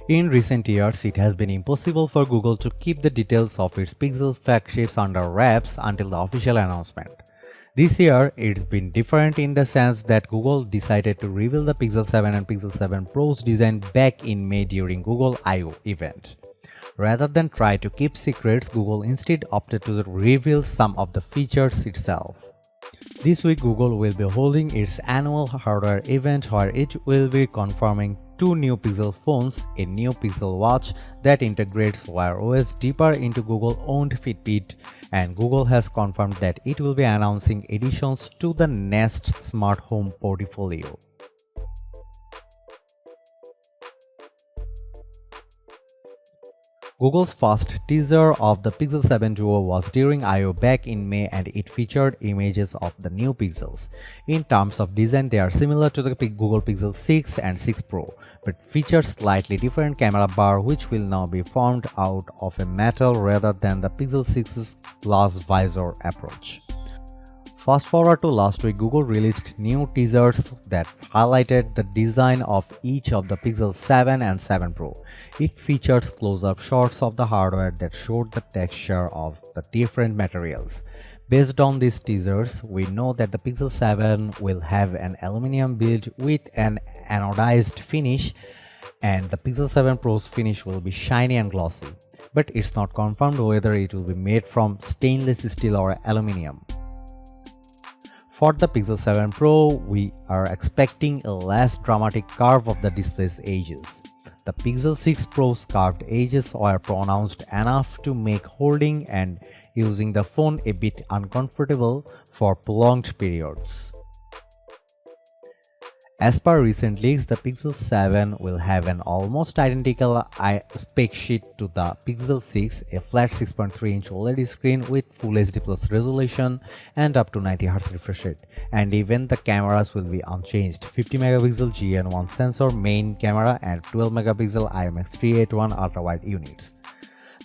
In recent years, it has been impossible for Google to keep the details of its Pixel flagships under wraps until the official announcement. This year, it's been different in the sense that Google decided to reveal the Pixel 7 and Pixel 7 Pro's design back in May during Google I/O event. Rather than try to keep secrets, Google instead opted to reveal some of the features itself. This week, Google will be holding its annual hardware event where it will be confirming two new Pixel phones, a new Pixel Watch that integrates Wear OS deeper into Google-owned Fitbit, and Google has confirmed that it will be announcing additions to the Nest smart home portfolio. Google's first teaser of the Pixel 7 Duo was during I/O back in May, and it featured images of the new Pixels. In terms of design, they are similar to the Google Pixel 6 and 6 Pro, but feature slightly different camera bar which will now be formed out of a metal rather than the Pixel 6's glass visor approach. Fast forward to last week, Google released new teasers that highlighted the design of each of the Pixel 7 and 7 Pro. It features close-up shots of the hardware that showed the texture of the different materials. Based on these teasers, we know that the Pixel 7 will have an aluminum build with an anodized finish, and the Pixel 7 Pro's finish will be shiny and glossy. But it's not confirmed whether it will be made from stainless steel or aluminum. For the Pixel 7 Pro, we are expecting a less dramatic curve of the display's edges. The Pixel 6 Pro's curved edges were pronounced enough to make holding and using the phone a bit uncomfortable for prolonged periods. As per recent leaks, the Pixel 7 will have an almost identical spec sheet to the Pixel 6, a flat 6.3-inch OLED screen with Full HD Plus resolution and up to 90Hz refresh rate. And even the cameras will be unchanged: 50MP GN1 sensor main camera and 12MP IMX381 ultra-wide units.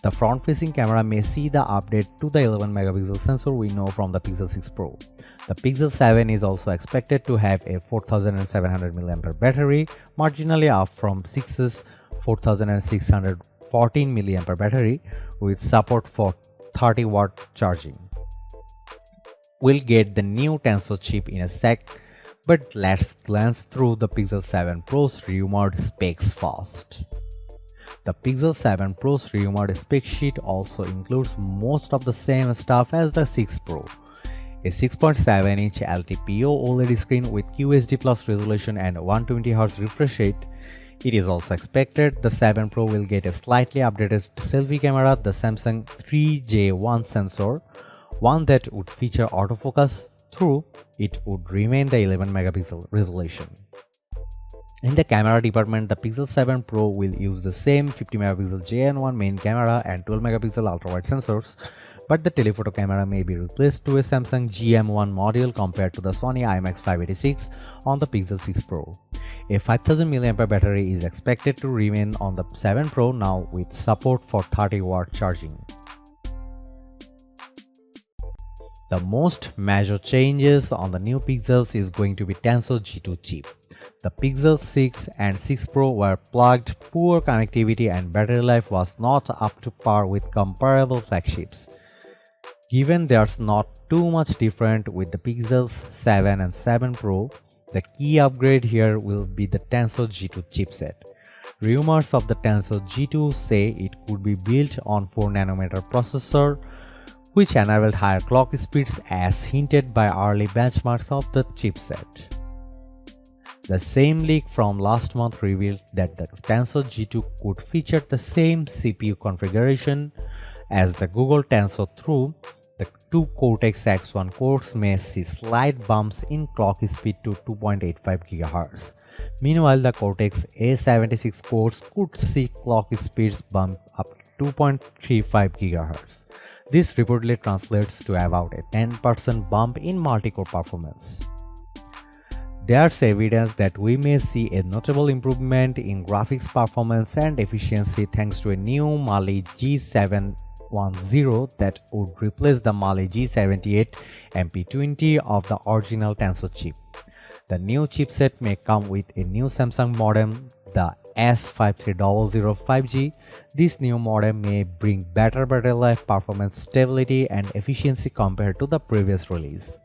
The front-facing camera may see the update to the 11MP sensor we know from the Pixel 6 Pro. The Pixel 7 is also expected to have a 4700mAh battery, marginally up from 6's 4614mAh battery, with support for 30W charging. We'll get the new Tensor chip in a sec, but let's glance through the Pixel 7 Pro's rumored specs first. The Pixel 7 Pro's rumored spec sheet also includes most of the same stuff as the 6 Pro. A 6.7-inch LTPO OLED screen with QHD Plus resolution and 120Hz refresh rate. It is also expected the 7 Pro will get a slightly updated selfie camera, the Samsung 3J1 sensor, one that would feature autofocus, though it would remain the 11MP resolution. In the camera department, the Pixel 7 Pro will use the same 50MP JN1 main camera and 12MP ultra-wide sensors, but the telephoto camera may be replaced to a Samsung GM1 module compared to the Sony IMX586 on the Pixel 6 Pro. A 5000mAh battery is expected to remain on the 7 Pro now with support for 30W charging. The most major changes on the new Pixels is going to be Tensor G2 chip. The Pixel 6 and 6 Pro were plagued poor connectivity and battery life was not up to par with comparable flagships. Given there's not too much different with the Pixels 7 and 7 Pro, the key upgrade here will be the Tensor G2 chipset. Rumors of the Tensor G2 say it could be built on 4nm processor, which enabled higher clock speeds as hinted by early benchmarks of the chipset. The same leak from last month revealed that the Tensor G2 could feature the same CPU configuration as the Google Tensor, though the two Cortex-X1 cores may see slight bumps in clock speed to 2.85 GHz. Meanwhile, the Cortex-A76 cores could see clock speeds bump up to 2.35 GHz. This reportedly translates to about a 10% bump in multi-core performance. There's evidence that we may see a notable improvement in graphics performance and efficiency thanks to a new Mali G710 that would replace the Mali G78 MP20 of the original Tensor chip. The new chipset may come with a new Samsung modem, the S5300 5G. This new model may bring better battery life, performance, stability, and efficiency compared to the previous release.